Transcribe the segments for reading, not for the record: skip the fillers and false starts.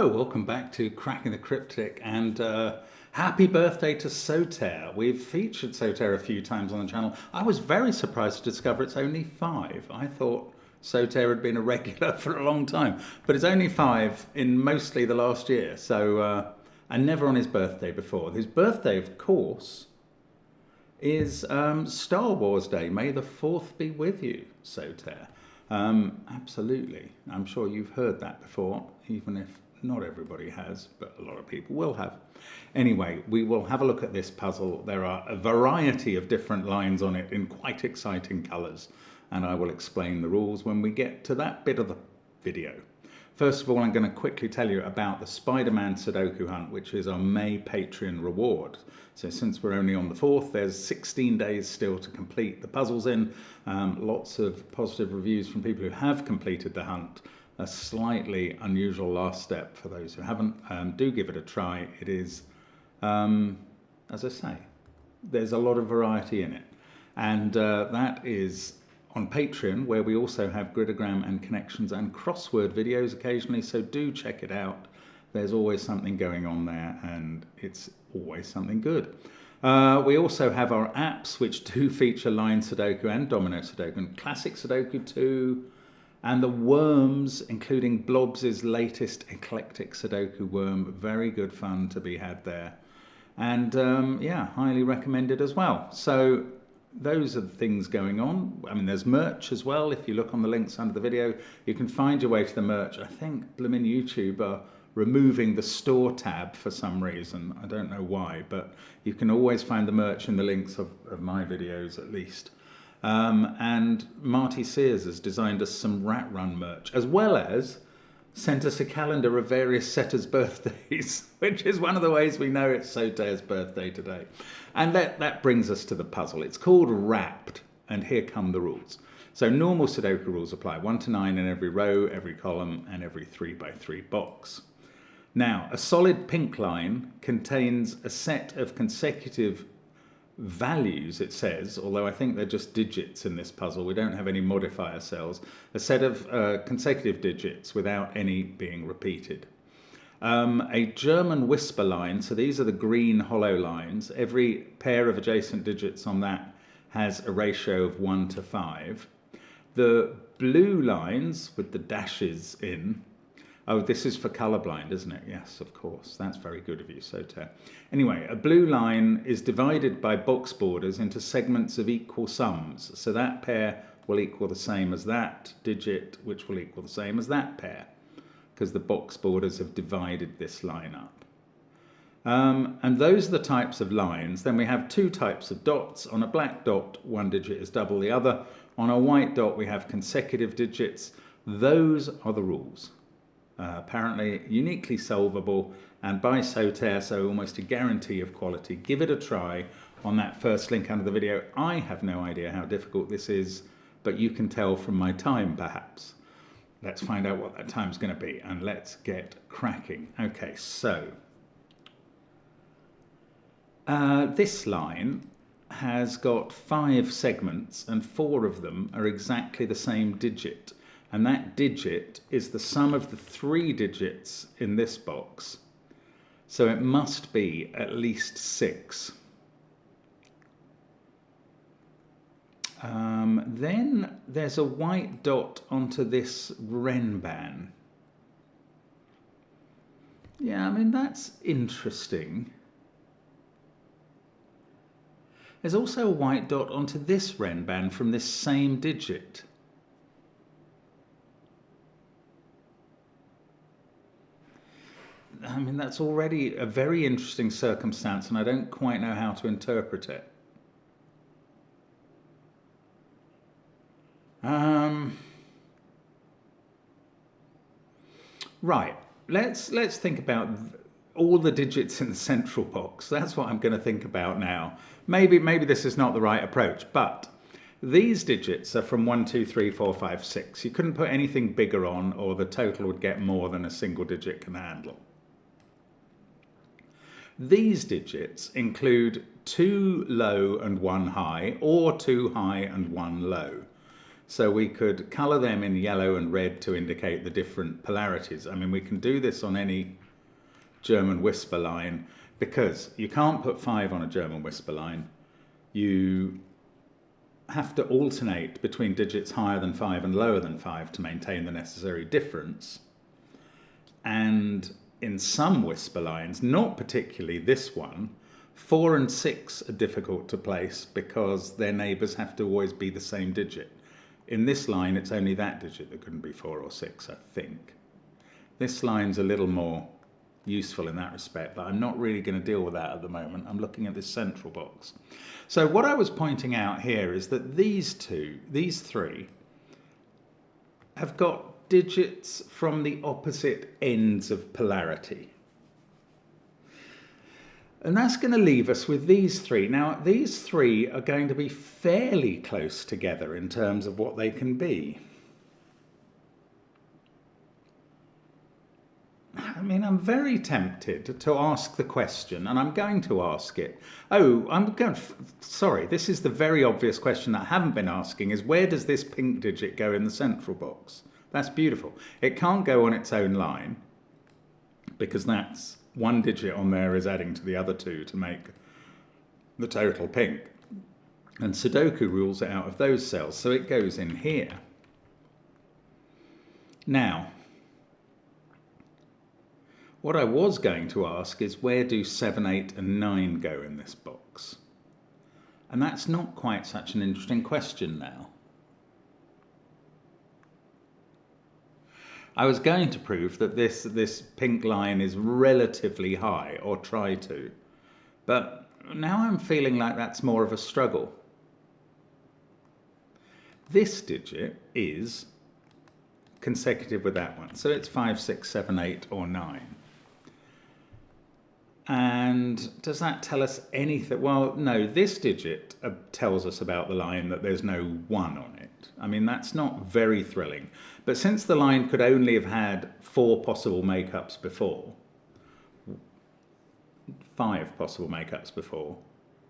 Hello, welcome back to Cracking the Cryptic, and happy birthday to Soter. We've featured Soter a few times on the channel. I was very surprised to discover it's only 5. I thought Soter had been a regular for a long time, but it's only 5 in mostly the last year, so and never on his birthday before. His birthday, of course, is Star Wars Day. May the 4th be with you, Soter. Absolutely. I'm sure you've heard that before, even if not everybody has, but a lot of people will have. Anyway, we will have a look at this puzzle. There are a variety of different lines on it in quite exciting colours, and I will explain the rules when we get to that bit of the video. First of all, I'm going to quickly tell you about the Spider-Man Sudoku Hunt, which is our May Patreon reward. So since we're only on the 4th, there's 16 days still to complete the puzzles in. Lots of positive reviews from people who have completed the hunt. A slightly unusual last step for those who haven't. Do give it a try. It is, as I say, there's a lot of variety in it. And that is on Patreon, where we also have gridogram and connections and crossword videos occasionally, so do check it out. There's always something going on there, and it's always something good. We also have our apps, which do feature line Sudoku and Domino Sudoku, and Classic Sudoku 2, and the Worms, including Blobz' latest eclectic Sudoku worm. Very good fun to be had there. And yeah, highly recommended as well. So those are the things going on. I mean, there's merch as well. If you look on the links under the video, you can find your way to the merch. I think Bloomin' YouTube are removing the store tab for some reason. I don't know why, but you can always find the merch in the links of my videos at least. And Marty Sears has designed us some Rat Run merch, as well as sent us a calendar of various setters' birthdays, which is one of the ways we know it's Soter's birthday today. And that brings us to the puzzle. It's called Wrapped, and here come the rules. So normal Sudoku rules apply, 1 to 9 in every row, every column, and every 3x3 box. Now, a solid pink line contains a set of consecutive values, it says, although I think they're just digits in this puzzle. We don't have any modifier cells. A set of consecutive digits without any being repeated. A German whisper line, so these are the green hollow lines. Every pair of adjacent digits on that has a ratio of 1 to 5. The blue lines with the dashes in, oh, this is for colorblind, isn't it? Yes, of course. That's very good of you, Soter. Anyway, a blue line is divided by box borders into segments of equal sums. So that pair will equal the same as that digit, which will equal the same as that pair, because the box borders have divided this line up. And those are the types of lines. Then we have 2 types of dots. On a black dot, 1 digit is double the other. On a white dot, we have consecutive digits. Those are the rules. Apparently uniquely solvable, and by Soter, so almost a guarantee of quality. Give it a try on that first link under the video. I have no idea how difficult this is, but you can tell from my time, perhaps. Let's find out what that time's going to be, and let's get cracking. Okay, so this line has got 5 segments, and 4 of them are exactly the same digit. And that digit is the sum of the 3 digits in this box. So it must be at least 6. Then there's a white dot onto this Renban. Yeah, I mean, that's interesting. There's also a white dot onto this Renban from this same digit. I mean, that's already a very interesting circumstance, and I don't quite know how to interpret it. Right, let's think about all the digits in the central box. That's what I'm going to think about now. Maybe this is not the right approach, but these digits are from 1, 2, 3, 4, 5, 6. You couldn't put anything bigger on, or the total would get more than a single digit can handle. These digits include 2 low and 1 high, or 2 high and 1 low. So we could colour them in yellow and red to indicate the different polarities. I mean, we can do this on any German whisper line because you can't put 5 on a German whisper line. You have to alternate between digits higher than 5 and lower than 5 to maintain the necessary difference. And in some whisper lines, not particularly this one, 4 and 6 are difficult to place because their neighbours have to always be the same digit. In this line, it's only that digit that couldn't be 4 or 6, I think. This line's a little more useful in that respect, but I'm not really going to deal with that at the moment. I'm looking at this central box. So what I was pointing out here is that these three, have got digits from the opposite ends of polarity. And that's going to leave us with these three. Now, these three are going to be fairly close together in terms of what they can be. I mean, I'm very tempted to ask the question, and I'm going to ask it. Sorry, this is the very obvious question that I haven't been asking, is where does this pink digit go in the central box? That's beautiful. It can't go on its own line, because that's one digit on there is adding to the other two to make the total pink. And Sudoku rules it out of those cells, so it goes in here. Now, what I was going to ask is where do 7, 8 and 9 go in this box? And that's not quite such an interesting question now. I was going to prove that this pink line is relatively high, or try to, but now I'm feeling like that's more of a struggle. This digit is consecutive with that one, so it's 5, 6, 7, 8 or 9. And does that tell us anything? Well, no, this digit tells us about the line that there's no 1 on it. I mean, that's not very thrilling. But since the line could only have had 4 possible makeups before, 5 possible makeups before,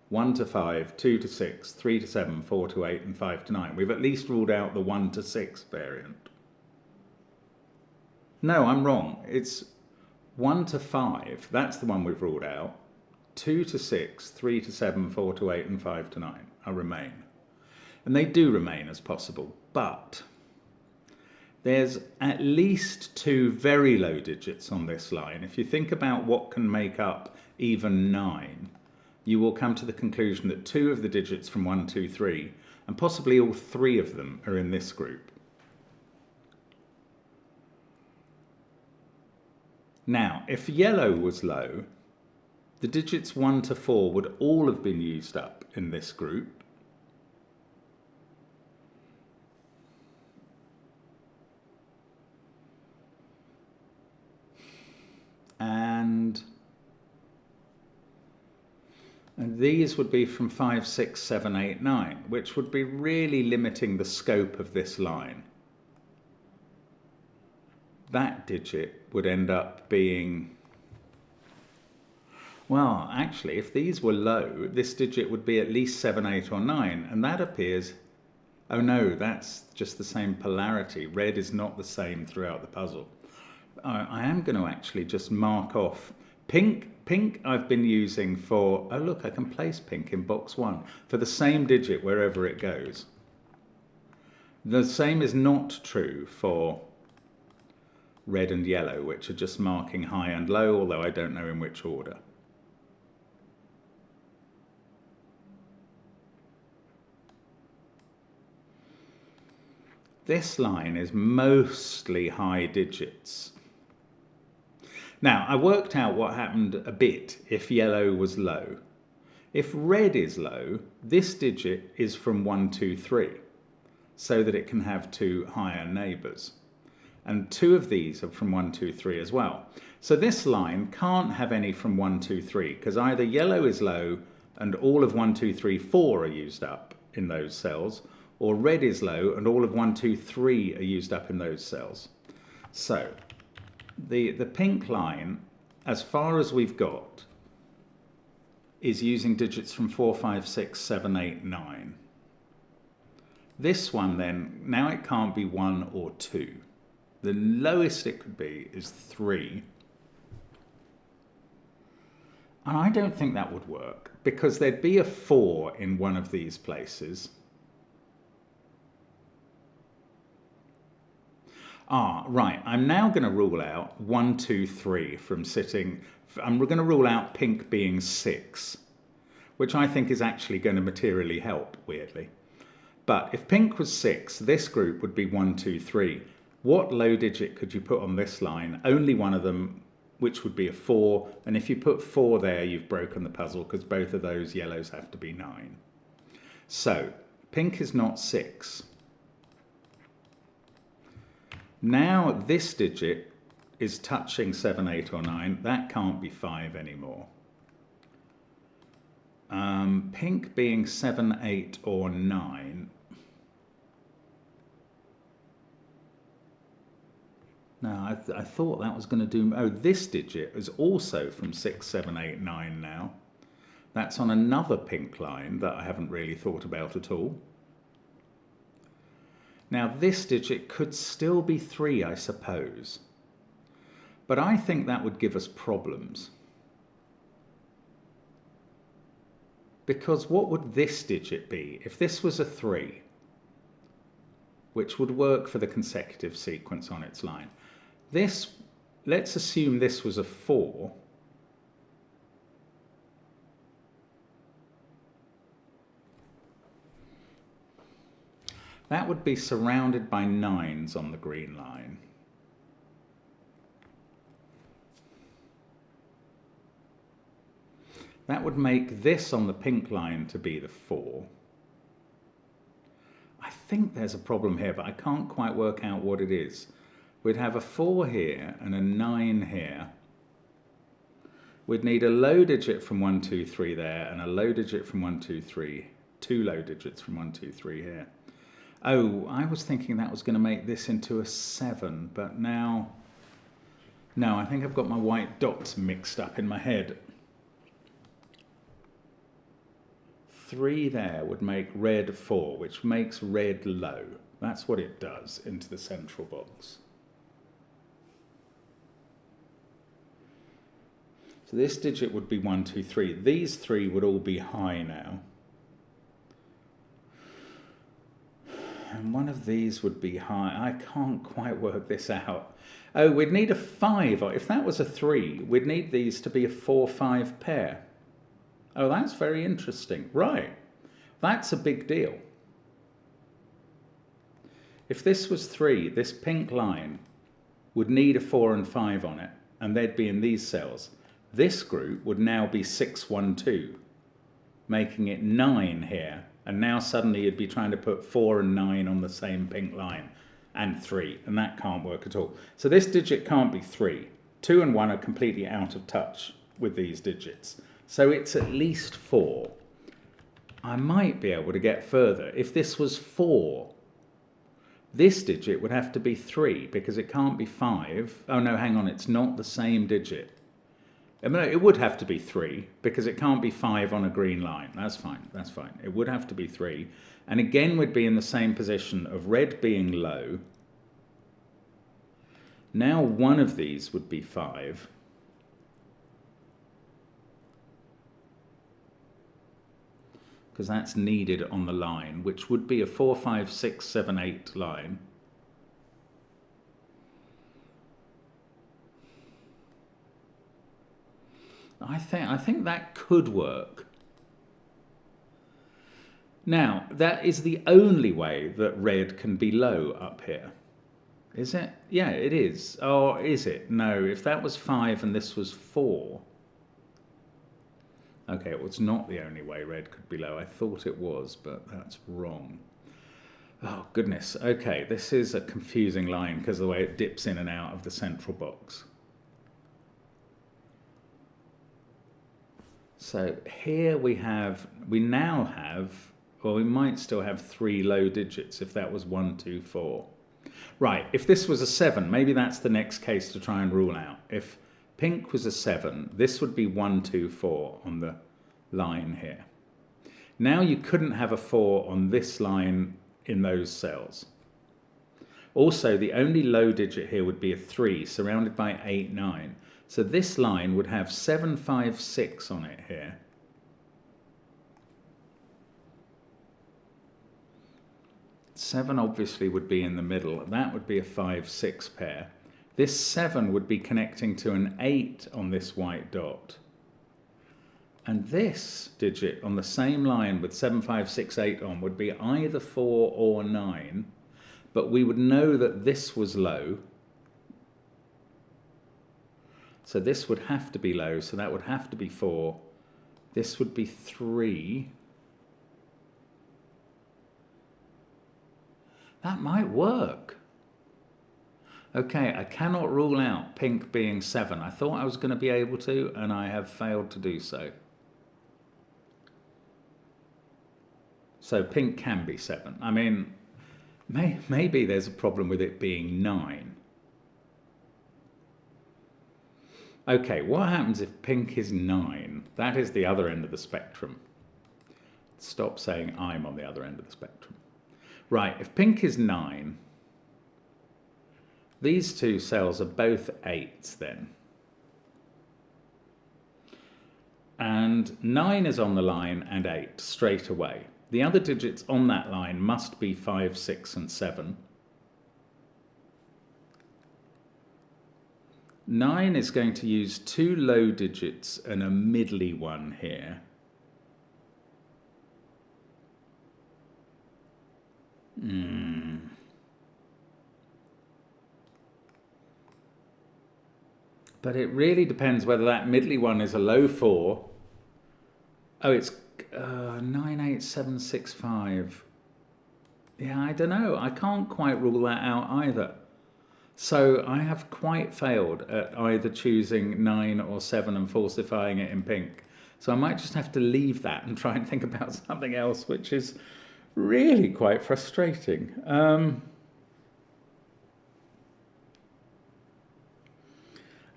1 to 5, 2 to 6, 3 to 7, 4 to 8, and 5 to 9, we've at least ruled out the 1 to 6 variant. No, I'm wrong. It's 1 to 5, that's the one we've ruled out. 2 to 6, 3 to 7, 4 to 8, and 5 to 9 are remain. And they do remain as possible, but there's at least 2 very low digits on this line. If you think about what can make up even 9, you will come to the conclusion that 2 of the digits from 1, 2, 3, and possibly all 3 of them are in this group. Now, if yellow was low, the digits 1 to 4 would all have been used up in this group. And these would be from 5, 6, 7, 8, 9, which would be really limiting the scope of this line. That digit would end up being, well, actually, if these were low, this digit would be at least 7, 8, or 9, and that appears, oh no, that's just the same polarity. Red is not the same throughout the puzzle. I am going to actually just mark off pink. Pink I've been using for, oh look, I can place pink in box 1 for the same digit wherever it goes. The same is not true for red and yellow, which are just marking high and low, although I don't know in which order. This line is mostly high digits. Now, I worked out what happened a bit if yellow was low. If red is low, this digit is from 1, 2, 3, so that it can have 2 higher neighbours. And 2 of these are from 1, 2, 3 as well. So this line can't have any from 1, 2, 3, because either yellow is low and all of 1, 2, 3, 4 are used up in those cells, or red is low and all of 1, 2, 3 are used up in those cells. So the pink line, as far as we've got, is using digits from 4, 5, 6, 7, 8, 9. This one then, now it can't be 1 or 2. The lowest it could be is 3. And I don't think that would work, because there'd be a 4 in one of these places. Ah, right, I'm now going to rule out 1, 2, 3 from sitting. I'm going to rule out pink being 6, which I think is actually going to materially help, weirdly. But if pink was 6, this group would be 1, 2, 3. What low digit could you put on this line? Only one of them, which would be a 4. And if you put 4 there, you've broken the puzzle, because both of those yellows have to be 9. So pink is not 6. Now this digit is touching 7, 8 or 9. That can't be 5 anymore. Pink being 7, 8 or 9. No, I thought that was going to do... Oh, this digit is also from 6, 7, 8, 9 now. That's on another pink line that I haven't really thought about at all. Now, this digit could still be 3, I suppose. But I think that would give us problems. Because what would this digit be? If this was a 3, which would work for the consecutive sequence on its line. This, let's assume this was a 4. That would be surrounded by 9s on the green line. That would make this on the pink line to be the 4. I think there's a problem here, but I can't quite work out what it is. We'd have a 4 here and a 9 here. We'd need a low digit from 1, 2, 3 there, and a low digit from 1, 2, 3. 2 low digits from 1, 2, 3 here. Oh, I was thinking that was going to make this into a 7, but now... No, I think I've got my white dots mixed up in my head. 3 there would make red 4, which makes red low. That's what it does into the central box. So this digit would be 1, 2, 3. These 3 would all be high now. And one of these would be high. I can't quite work this out. Oh, we'd need a 5. If that was a 3, we'd need these to be a 4, 5 pair. Oh, that's very interesting. Right. That's a big deal. If this was 3, this pink line would need a 4 and 5 on it, and they'd be in these cells. This group would now be 6, 1, 2, making it 9 here. And now suddenly you'd be trying to put 4 and 9 on the same pink line, and 3, and that can't work at all. So this digit can't be 3. 2 and 1 are completely out of touch with these digits. So it's at least 4. I might be able to get further. If this was 4, this digit would have to be 3, because it can't be 5. Oh no, hang on, it's not the same digit. I mean, it would have to be 3, because it can't be 5 on a green line. That's fine, that's fine. It would have to be 3. And again, we'd be in the same position of red being low. Now one of these would be 5. Because that's needed on the line, which would be a 4, 5, 6, 7, 8 line. I think that could work. Now, that is the only way that red can be low up here. Is it? Yeah, it is. Or is it? No, if that was 5 and this was 4. Okay, it was not the only way red could be low. I thought it was, but that's wrong. Oh, goodness. Okay, this is a confusing line because of the way it dips in and out of the central box. So here we now have, well, we might still have 3 low digits if that was 1, 2, 4. Right, if this was a 7, maybe that's the next case to try and rule out. If pink was a 7, this would be 1, 2, 4 on the line here. Now you couldn't have a 4 on this line in those cells. Also, the only low digit here would be a 3, surrounded by 8, 9. So this line would have 7, 5, 6 on it here. Seven obviously would be in the middle. That would be a 5, 6 pair. This 7 would be connecting to an 8 on this white dot. And this digit on the same line with 7, 5, 6, 8 on would be either 4 or 9. But we would know that this was low. So this would have to be low, so that would have to be 4. This would be 3. That might work. Okay, I cannot rule out pink being 7. I thought I was going to be able to, and I have failed to do so. So pink can be 7. I mean, maybe there's a problem with it being 9. Okay, what happens if pink is 9? That is the other end of the spectrum. Stop saying I'm on the other end of the spectrum. Right, if pink is 9, these two cells are both 8s then. And 9 is on the line and 8 straight away. The other digits on that line must be 5, 6 and 7. 9 is going to use 2 low digits and a middly one here. But it really depends whether that middly one is a low 4. Oh, it's 9, 8, 7, 6, 5. Yeah, I don't know. I can't quite rule that out either. So I have quite failed at either choosing 9 or 7 and falsifying it in pink. So I might just have to leave that and try and think about something else, which is really quite frustrating.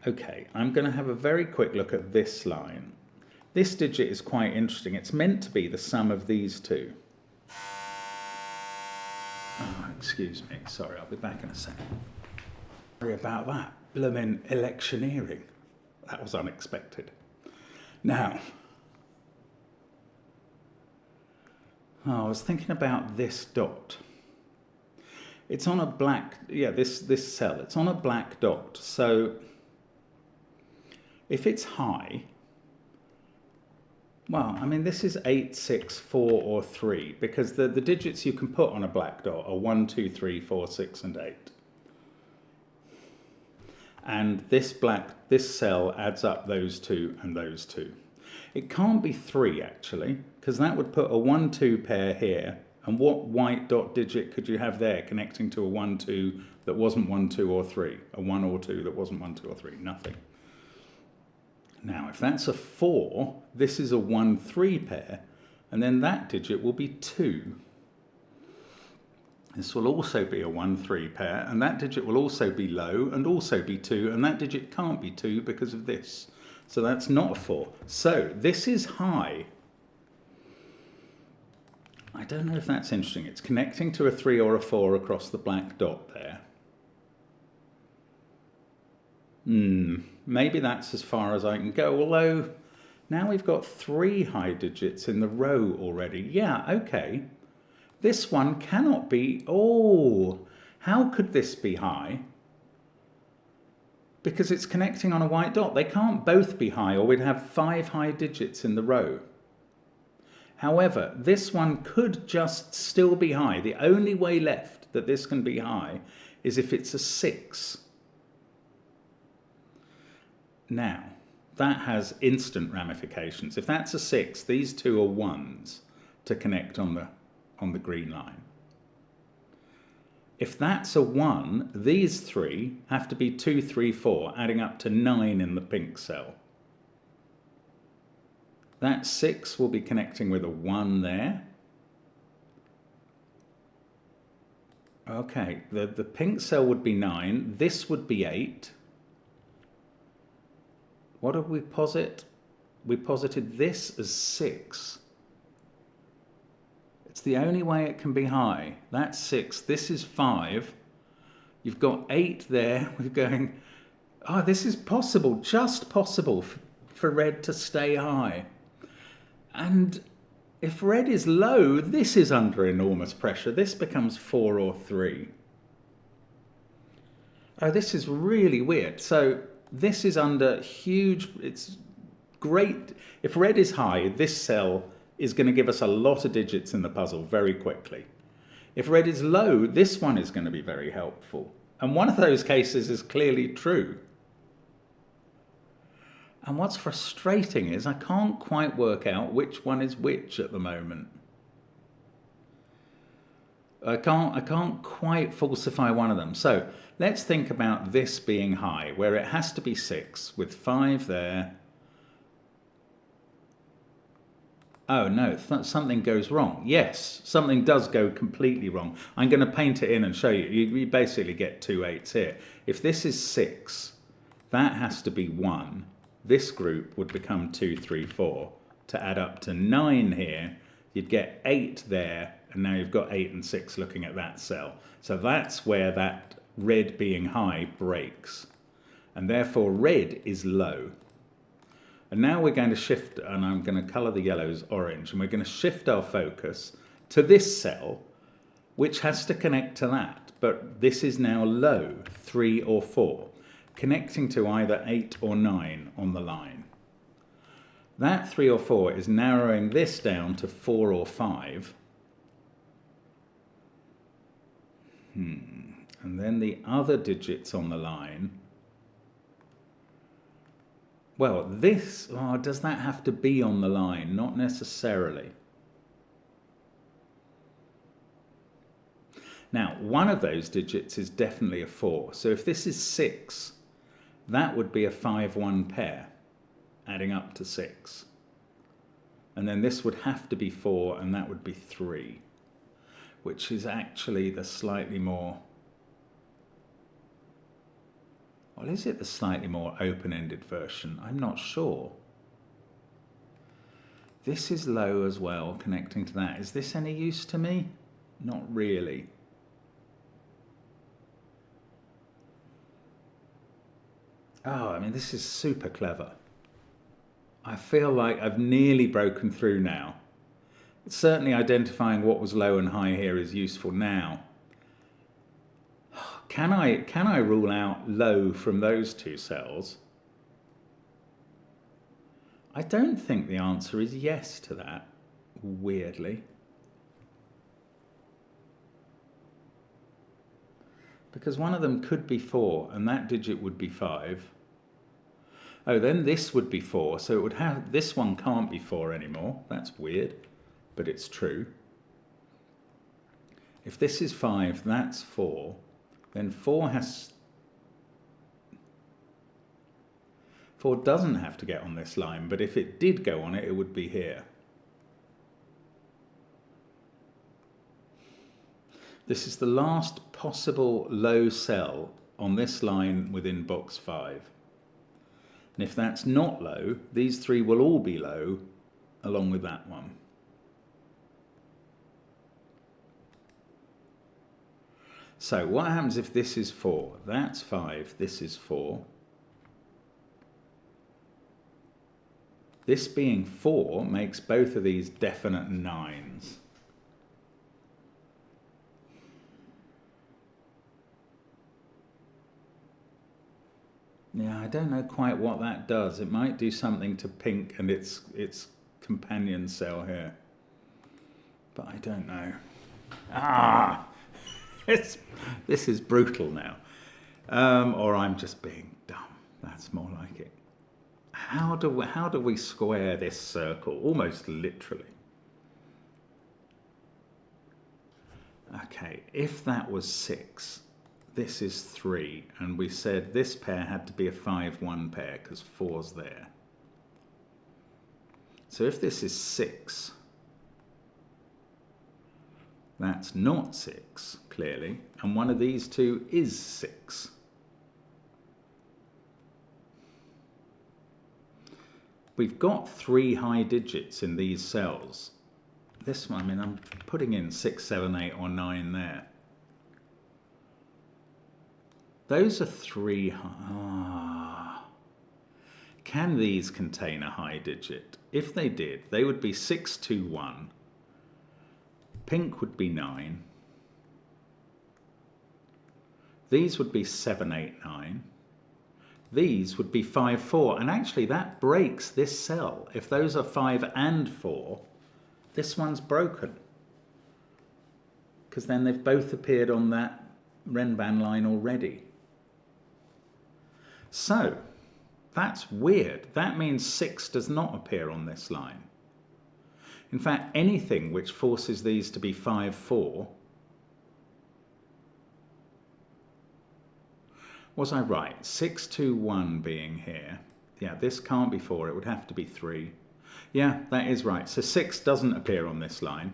Okay, I'm going to have a very quick look at this line. This digit is quite interesting. It's meant to be the sum of these two. Oh, excuse me. Sorry, I'll be back in a second. Sorry about that. Bloomin' electioneering. That was unexpected. Now, I was thinking about this dot. It's on a black, this cell. It's on a black dot. So if it's high, well, I mean, this is 8, 6, 4, or 3, because the digits you can put on a black dot are 1, 2, 3, 4, 6, and 8. And this cell adds up those 2 and those 2. It can't be 3, actually, because that would put a 1, 2 pair here. And what white dot digit could you have there connecting to a 1, 2 that wasn't 1, 2, or 3? A 1 or 2 that wasn't 1, 2, or 3? Nothing. Now, if that's a 4, this is a 1, 3 pair, and then that digit will be 2. This will also be a 1, 3 pair, and that digit will also be low and also be 2, and that digit can't be 2 because of this. So that's not a 4. So this is high. I don't know if that's interesting. It's connecting to a 3 or a 4 across the black dot there. Maybe that's as far as I can go, although now we've got 3 high digits in the row already. Yeah, okay. This one cannot be, how could this be high? Because it's connecting on a white dot. They can't both be high, or we'd have 5 high digits in the row. However, this one could just still be high. The only way left that this can be high is if it's a 6. Now, that has instant ramifications. If that's a 6, these two are 1s to connect on the green line. If that's a 1, these 3 have to be 2, 3, 4, adding up to 9 in the pink cell. That 6 will be connecting with a 1 there. Okay, the pink cell would be 9, this would be 8. What did we posit? We posited this as 6. It's the only way it can be high. That's 6. This is 5. You've got 8 there. We're going, oh, this is possible, just possible for red to stay high. And if red is low, this is under enormous pressure. This becomes 4 or 3. Oh, this is really weird. So this is under huge, it's great. If red is high, this cell is going to give us a lot of digits in the puzzle very quickly. If red is low, this one is going to be very helpful. And one of those cases is clearly true. And what's frustrating is I can't quite work out which one is which at the moment. I can't quite falsify one of them. So let's think about this being high, where it has to be 6 with 5 there. Oh no, something goes wrong. Yes, something does go completely wrong. I'm going to paint it in and show you. You basically get 2 8s here. If this is 6, that has to be 1. This group would become 2, 3, 4. To add up to 9 here, you'd get 8 there, and now you've got 8 and 6 looking at that cell. So that's where that red being high breaks. And therefore red is low. And now we're going to shift, and I'm going to colour the yellows orange, and we're going to shift our focus to this cell, which has to connect to that. But this is now low, 3 or 4, connecting to either 8 or 9 on the line. That 3 or 4 is narrowing this down to 4 or 5. And then the other digits on the line. Well, this, oh, does that have to be on the line? Not necessarily. Now, one of those digits is definitely a 4. So if this is 6, that would be a 5-1 pair, adding up to 6. And then this would have to be 4, and that would be 3, which is actually the slightly more... Well, is it the slightly more open-ended version? I'm not sure. This is low as well, connecting to that. Is this any use to me? Not really. Oh, I mean, this is super clever. I feel like I've nearly broken through now. Certainly identifying what was low and high here is useful now. Can I rule out low from those two cells? I don't think the answer is yes to that, weirdly. Because one of them could be 4, and that digit would be 5. Oh, then this would be 4, so it would have, this one can't be 4 anymore. That's weird, but it's true. If this is 5, that's 4. Then 4 doesn't have to get on this line, but if it did go on it, it would be here. This is the last possible low cell on this line within box 5. And if that's not low, these 3 will all be low along with that one. So what happens if this is 4? That's 5, this is 4. This being 4 makes both of these definite 9s. Yeah, I don't know quite what that does. It might do something to pink and its companion cell here. But I don't know. Ah! This is brutal now. Or I'm just being dumb. That's more like it. How do we square this circle? Almost literally. Okay, if that was 6, this is 3, and we said this pair had to be a 5-1 pair because 4's there. So if this is 6, that's not 6, clearly, and one of these two is 6. We've got 3 high digits in these cells. this one, I mean, I'm putting in 6, 7, 8 or 9 there. Those are 3. Can these contain a high digit? If they did, they would be 6, 2, 1. Pink would be 9. These would be 7, 8, 9. These would be 5, 4. And actually that breaks this cell. If those are 5 and 4, this one's broken. Because then they've both appeared on that Renban line already. So, that's weird. That means 6 does not appear on this line. In fact, anything which forces these to be 5, 4. Was I right? 6, 2, 1 being here. Yeah, this can't be 4. It would have to be 3. Yeah, that is right. So 6 doesn't appear on this line.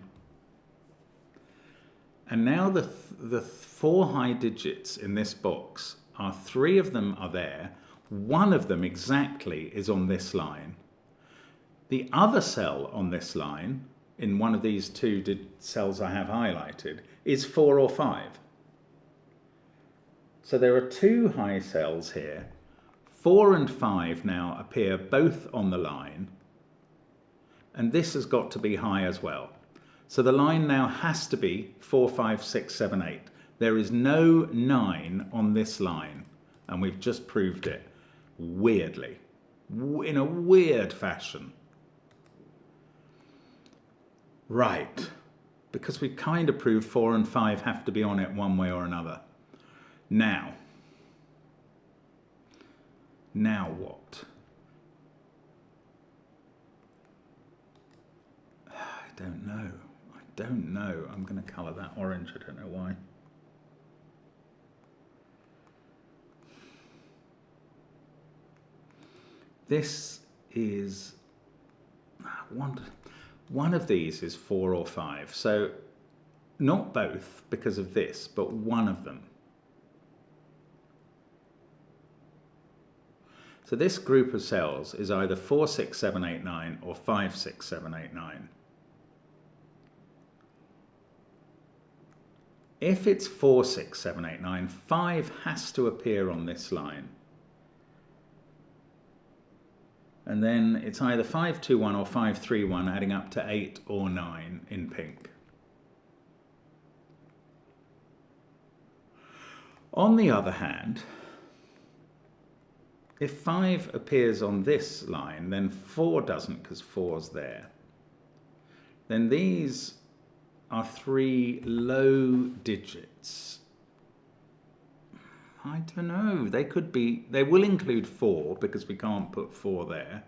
And now the 4 high digits in this box are 3 of them are there. 1 of them exactly is on this line. The other cell on this line, in one of these 2 cells I have highlighted, is 4 or 5. So there are 2 high cells here. 4 and 5 now appear both on the line. And this has got to be high as well. So the line now has to be 4, 5, 6, 7, 8. There is no 9 on this line. And we've just proved it. Weirdly. In a weird fashion. Right. Because we kind of proved 4 and 5 have to be on it one way or another. Now what? I don't know. I'm going to colour that orange. I don't know why. This is one of these is 4 or 5. So not both because of this, but one of them. So this group of cells is either 4, 6, 7, 8, 9 or 5, 6, 7, 8, 9. If it's 4, 6, 7, 8, 9, 5 has to appear on this line. And then it's either 5, 2, 1 or 5, 3, 1, adding up to 8 or 9 in pink. On the other hand, if 5 appears on this line, then 4 doesn't because 4's there. Then these are 3 low digits. I don't know. They could be, they will include 4 because we can't put 4 there.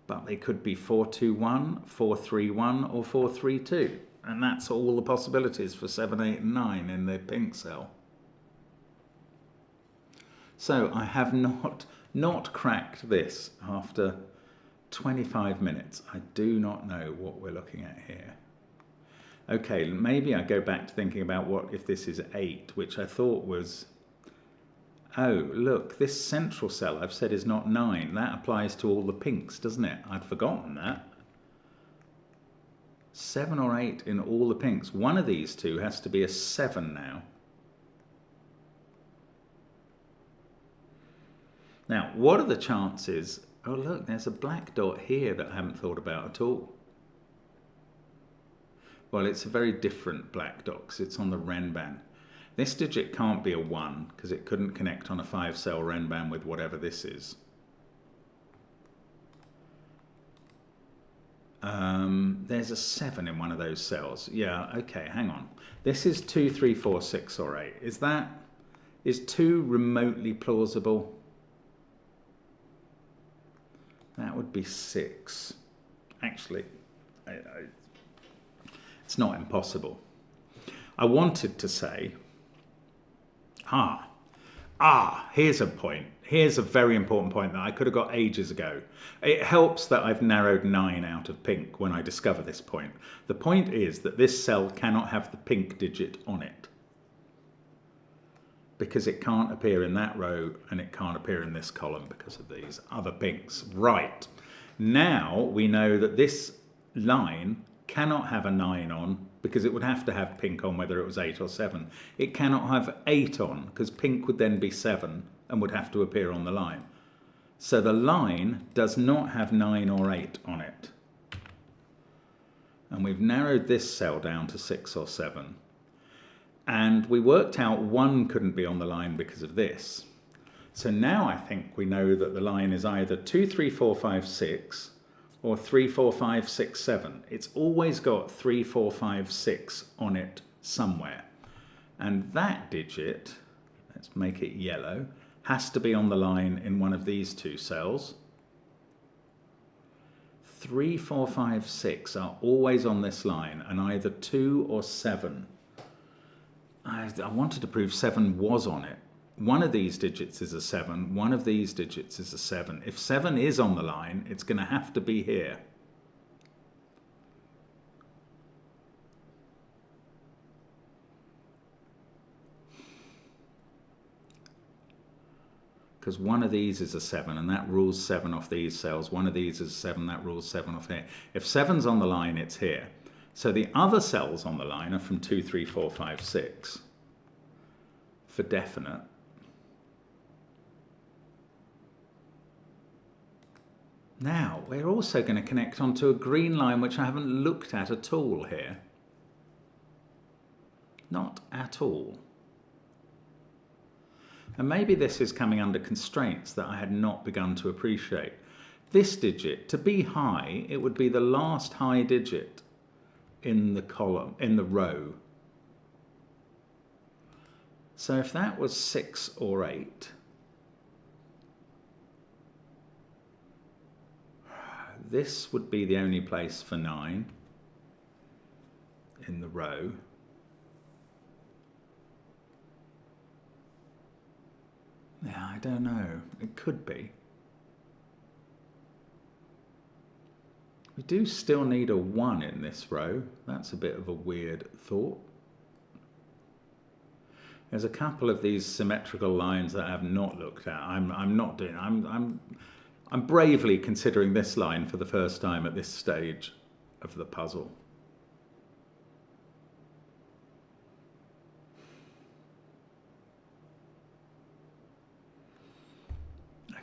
But they could be 4, 2, 1, 4, 3, 1 or 4, 3, 2. And that's all the possibilities for 7, 8 and 9 in the pink cell. So I have not cracked this after 25 minutes. I do not know what we're looking at here. Okay, maybe I go back to thinking about what if this is 8, which I thought was... Oh, look, this central cell I've said is not 9. That applies to all the pinks, doesn't it? I'd forgotten that. 7 or 8 in all the pinks. One of these 2 has to be a 7 now. Now, what are the chances? Oh, look, there's a black dot here that I haven't thought about at all. Well, it's a very different black dot because it's on the Renban. This digit can't be a 1 because it couldn't connect on a 5-cell Renban with whatever this is. There's a 7 in one of those cells. Yeah, okay, hang on. This is 2, 3, 4, 6 or 8. Is 2 remotely plausible? That would be 6. Actually, it's not impossible. I wanted to say, here's a point. Here's a very important point that I could have got ages ago. It helps that I've narrowed 9 out of pink when I discover this point. The point is that this cell cannot have the pink digit on it because it can't appear in that row and it can't appear in this column because of these other pinks. Right. Now we know that this line cannot have a 9 on because it would have to have pink on whether it was 8 or 7. It cannot have 8 on because pink would then be 7 and would have to appear on the line. So the line does not have 9 or 8 on it. And we've narrowed this cell down to 6 or 7. And we worked out 1 couldn't be on the line because of this. So now I think we know that the line is either 2, 3, 4, 5, 6 or 3, 4, 5, 6, 7. It's always got 3, 4, 5, 6 on it somewhere. And that digit, let's make it yellow, has to be on the line in one of these two cells. 3, 4, 5, 6 are always on this line, and either 2 or 7. I wanted to prove 7 was on it. One of these digits is a 7, one of these digits is a 7. If 7 is on the line, it's going to have to be here. Because one of these is a 7, and that rules 7 off these cells. One of these is a 7, that rules 7 off here. If 7's on the line, it's here. So the other cells on the line are from 2, 3, 4, 5, 6 for definite. Now, we're also going to connect onto a green line which I haven't looked at all here. Not at all. And maybe this is coming under constraints that I had not begun to appreciate. This digit, to be high, it would be the last high digit in the column, in the row. So if that was 6 or 8, this would be the only place for 9 in the row. Yeah, I don't know. It could be. We do still need a 1 in this row. That's a bit of a weird thought. There's a couple of these symmetrical lines that I have not looked at. I'm bravely considering this line for the first time at this stage of the puzzle.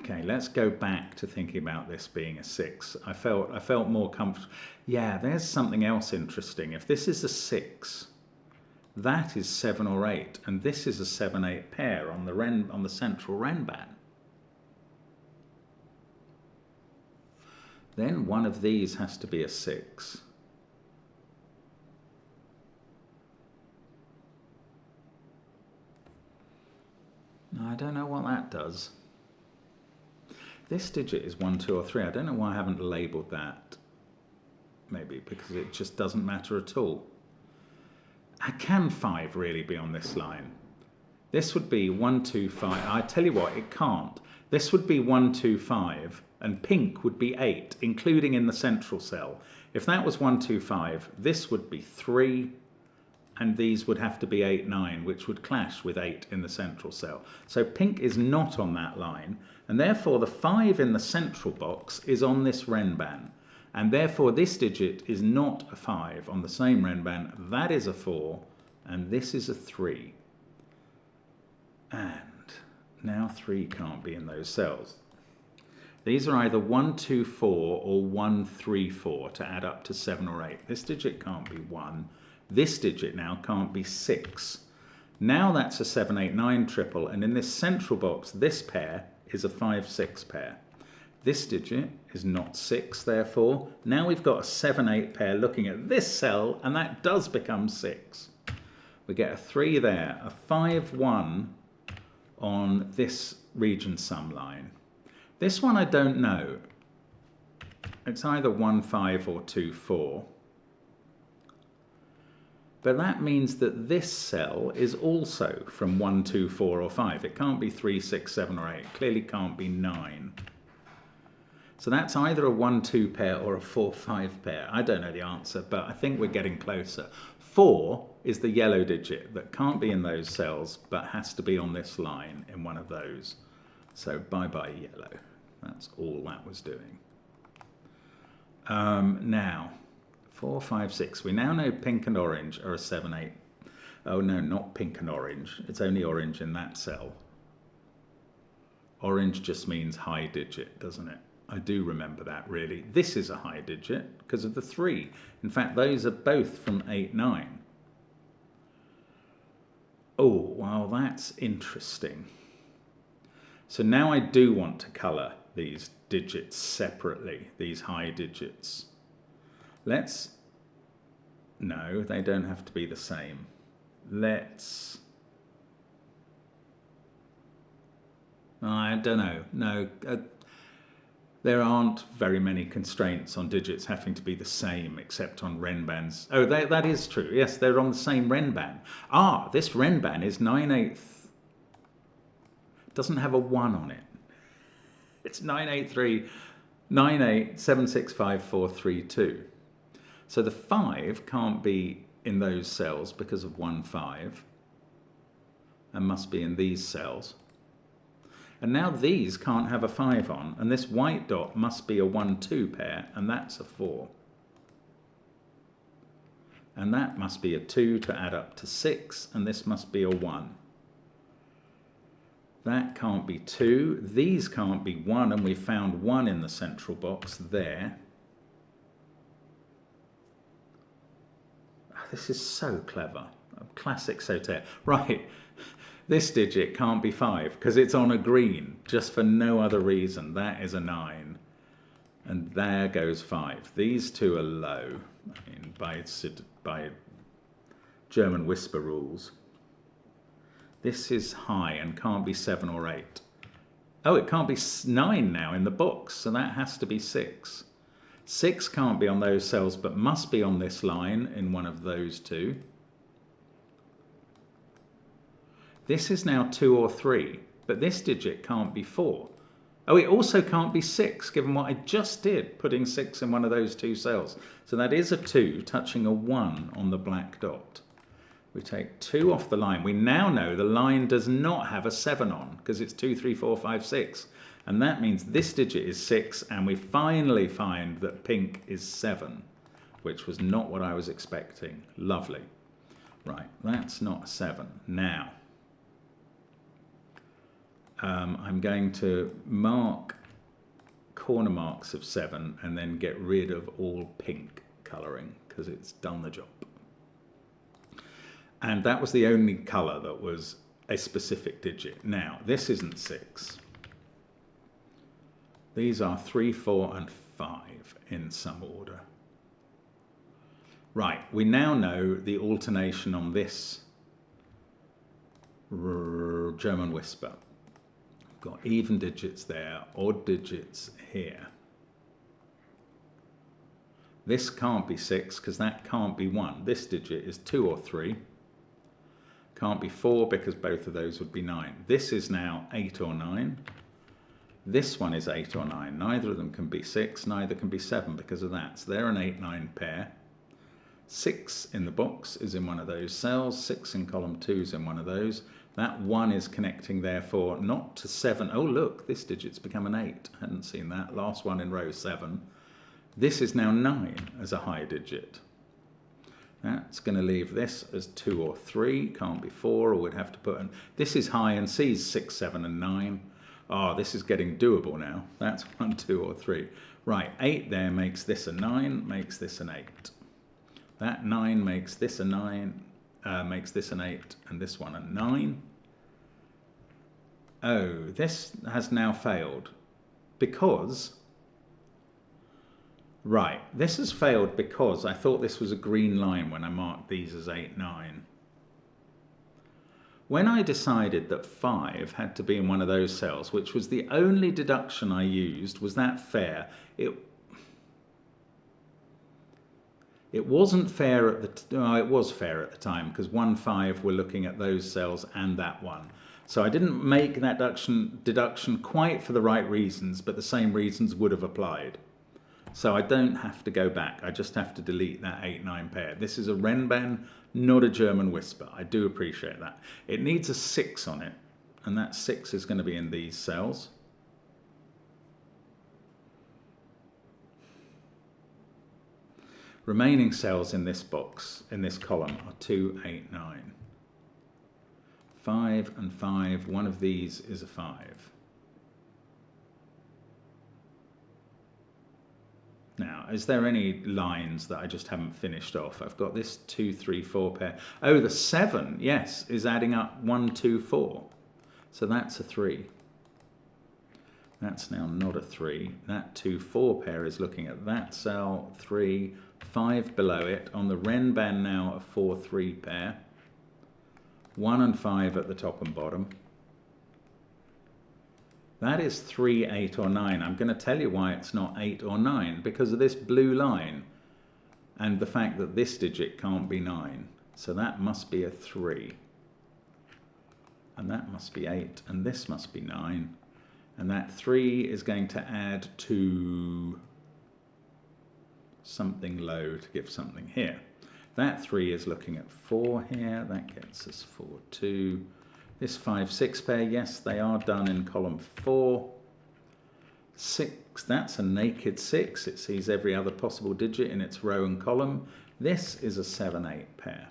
Okay, let's go back to thinking about this being a 6. I felt more comfortable. Yeah, there's something else interesting. If this is a 6, that is 7 or 8, and this is a 7-8 pair on the central Renban. Then one of these has to be a 6. I don't know what that does. This digit is 1, 2, or 3. I don't know why I haven't labelled that. Maybe because it just doesn't matter at all. Can 5 really be on this line? This would be 1, 2, 5. I tell you what, it can't. This would be 1, 2, 5, and pink would be 8, including in the central cell. If that was 1, 2, 5, this would be 3, and these would have to be 8, 9, which would clash with 8 in the central cell. So pink is not on that line, and therefore the 5 in the central box is on this Renban. And therefore this digit is not a 5 on the same Renban. That is a 4, and this is a 3. And now 3 can't be in those cells. These are either 1, 2, 4 or 1, 3, 4 to add up to 7 or 8. This digit can't be 1. This digit now can't be 6. Now that's a 7, 8, 9 triple, and in this central box, this pair is a 5, 6 pair. This digit is not 6, therefore. Now we've got a 7, 8 pair looking at this cell, and that does become 6. We get a 3 there, a 5, 1 on this region sum line. This one I don't know. It's either 1, 5 or 2, 4. But that means that this cell is also from 1, 2, 4 or 5. It can't be 3, 6, 7 or 8. It clearly can't be 9. So that's either a 1, 2 pair or a 4, 5 pair. I don't know the answer, but I think we're getting closer. 4 is the yellow digit that can't be in those cells, but has to be on this line in one of those. So bye-bye yellow. That's all that was doing. Now, 4, 5, 6. We now know pink and orange are a 7, 8. Oh no, not pink and orange. It's only orange in that cell. Orange just means high digit, doesn't it? I do remember that, really. This is a high digit because of the 3. In fact, those are both from 8, 9. Oh, well, that's interesting. So now I do want to colour these digits separately, these high digits. No, they don't have to be the same. I don't know. No, there aren't very many constraints on digits having to be the same, except on Renbans. Oh, that is true. Yes, they're on the same Renban. This Renban is 9/8. Doesn't have a 1 on it. It's 983 98 765 432. So the 5 can't be in those cells because of 1, 5, and must be in these cells. And now these can't have a 5 on, and this white dot must be a 1, 2 pair, and that's a 4. And that must be a 2 to add up to 6, and this must be a 1. That can't be 2. These can't be 1, and we found 1 in the central box there. This is so clever. Classic Sauter. Right. This digit can't be 5 because it's on a green, just for no other reason. That is a 9. And there goes 5. These two are low, I mean, by German whisper rules. This is high and can't be 7 or 8. Oh, it can't be 9 now in the box, so that has to be 6. 6 can't be on those cells, but must be on this line in one of those two. This is now 2 or 3, but this digit can't be 4. Oh, it also can't be 6, given what I just did, putting 6 in one of those two cells. So that is a 2 touching a 1 on the black dot. We take 2 off the line. We now know the line does not have a 7 on, because it's 2, 3, 4, 5, 6. And that means this digit is 6, and we finally find that pink is 7, which was not what I was expecting. Lovely. Right, that's not a 7. Now, I'm going to mark corner marks of 7 and then get rid of all pink colouring because it's done the job. And that was the only colour that was a specific digit. Now, this isn't 6. These are 3, 4 and 5 in some order. Right, we now know the alternation on this German whisper. Got even digits there, odd digits here. This can't be 6 because that can't be 1. This digit is 2 or 3. Can't be 4 because both of those would be 9. This is now 8 or 9. This one is 8 or 9. Neither of them can be 6, neither can be 7 because of that. So they're an 8-9 pair. 6 in the box is in one of those cells. 6 in column 2 is in one of those. That 1 is connecting, therefore, not to 7. Oh, look, this digit's become an 8. I hadn't seen that. Last one in row 7. This is now 9 as a high digit. That's going to leave this as 2 or 3. Can't be 4, or we'd have to put in. This is high and sees 6, 7 and 9. Oh, this is getting doable now. That's 1, 2 or 3. Right, 8 there makes this a 9, makes this an 8. That 9 makes this a 9, makes this an 8, and this one a 9. Oh, this has now failed because... Right, this has failed because I thought this was a green line when I marked these as 8, 9. When I decided that 5 had to be in one of those cells, which was the only deduction I used, was that fair? It wasn't fair at the it was fair at the time because 1, 5 were looking at those cells and that one. So I didn't make that deduction quite for the right reasons, but the same reasons would have applied. So I don't have to go back. I just have to delete that 8, 9 pair. This is a Renban, not a German whisper. I do appreciate that. It needs a 6 on it, and that 6 is going to be in these cells. Remaining cells in this box, in this column, are 2, 8, 9. 5 and 5, one of these is a 5. Now, is there any lines that I just haven't finished off? I've got this 2, 3, 4 pair. Oh, the 7, yes, is adding up 1, 2, 4. So that's a 3. That's now not a 3. That 2, 4 pair is looking at that cell, 3, 5 below it. On the Ren band now, a 4, 3 pair. 1 and 5 at the top and bottom. That is 3, 8 or 9. I'm going to tell you why it's not 8 or 9, because of this blue line and the fact that this digit can't be 9. So that must be a 3. And that must be 8, and this must be 9. And that 3 is going to add to something low to give something here. That 3 is looking at 4 here. That gets us 4, 2. This 5, 6 pair, yes, they are done in column 4. 6, that's a naked 6. It sees every other possible digit in its row and column. This is a 7, 8 pair.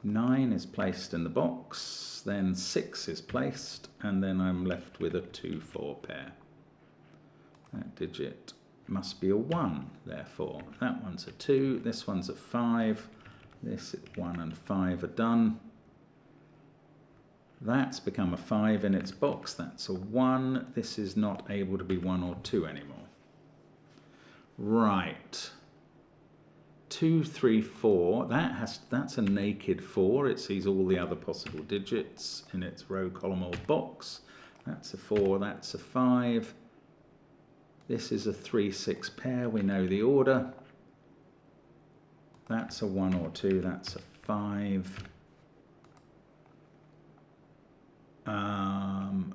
9 is placed in the box, then 6 is placed, and then I'm left with a 2, 4 pair. That digit must be a 1, therefore. That one's a 2, this one's a 5, this 1 and 5 are done. That's become a 5 in its box, that's a 1. This is not able to be 1 or 2 anymore. Right. 2, 3, 4, that's a naked 4. It sees all the other possible digits in its row, column or box. That's a 4, that's a 5. This is a 3, 6 pair, we know the order. That's a 1 or 2, that's a 5.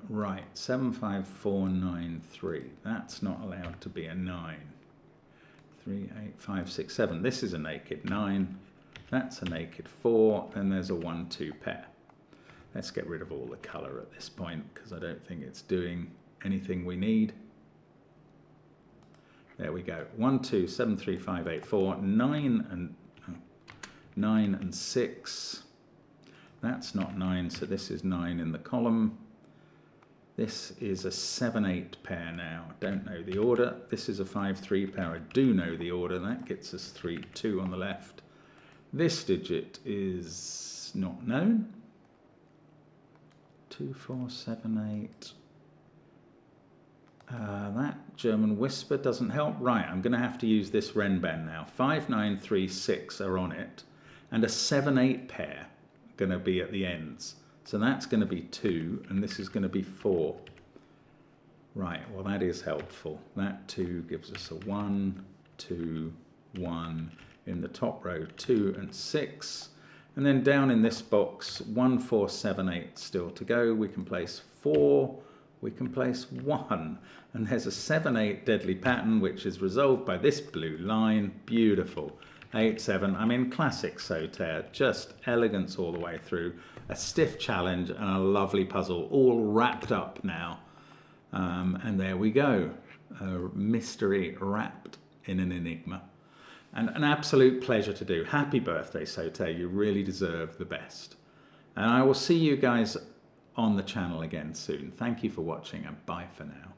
Right, 7, 5, 4, 9, 3. That's not allowed to be a 9. 3, 8, 5, 6, 7. This is a naked 9. That's a naked 4. Then there's a 1, 2 pair. Let's get rid of all the colour at this point because I don't think it's doing anything we need. There we go. 1, 2, 7, 3, 5, 8, 4, 9 and 6. That's not 9, so this is 9 in the column. This is a 7, 8 pair now. I don't know the order. This is a 5, 3 pair. I do know the order. That gets us 3, 2 on the left. This digit is not known. 2, 4, 7, 8. That German whisper doesn't help. Right, I'm going to have to use this Ren band now. 5, 9, 3, 6 are on it. And a 7, 8 pair going to be at the ends. So that's going to be 2, and this is going to be 4. Right, well that is helpful. That 2 gives us a 1, 2, 1. In the top row, 2 and 6. And then down in this box, 1, 4, 7, 8 still to go. We can place 4, we can place 1. And there's a 7, 8 deadly pattern, which is resolved by this blue line. Beautiful. 8, 7, I mean, classic Sauterre, just elegance all the way through. A stiff challenge and a lovely puzzle, all wrapped up now. And there we go, a mystery wrapped in an enigma. And an absolute pleasure to do. Happy birthday, Sauterre, you really deserve the best. And I will see you guys on the channel again soon. Thank you for watching, and bye for now.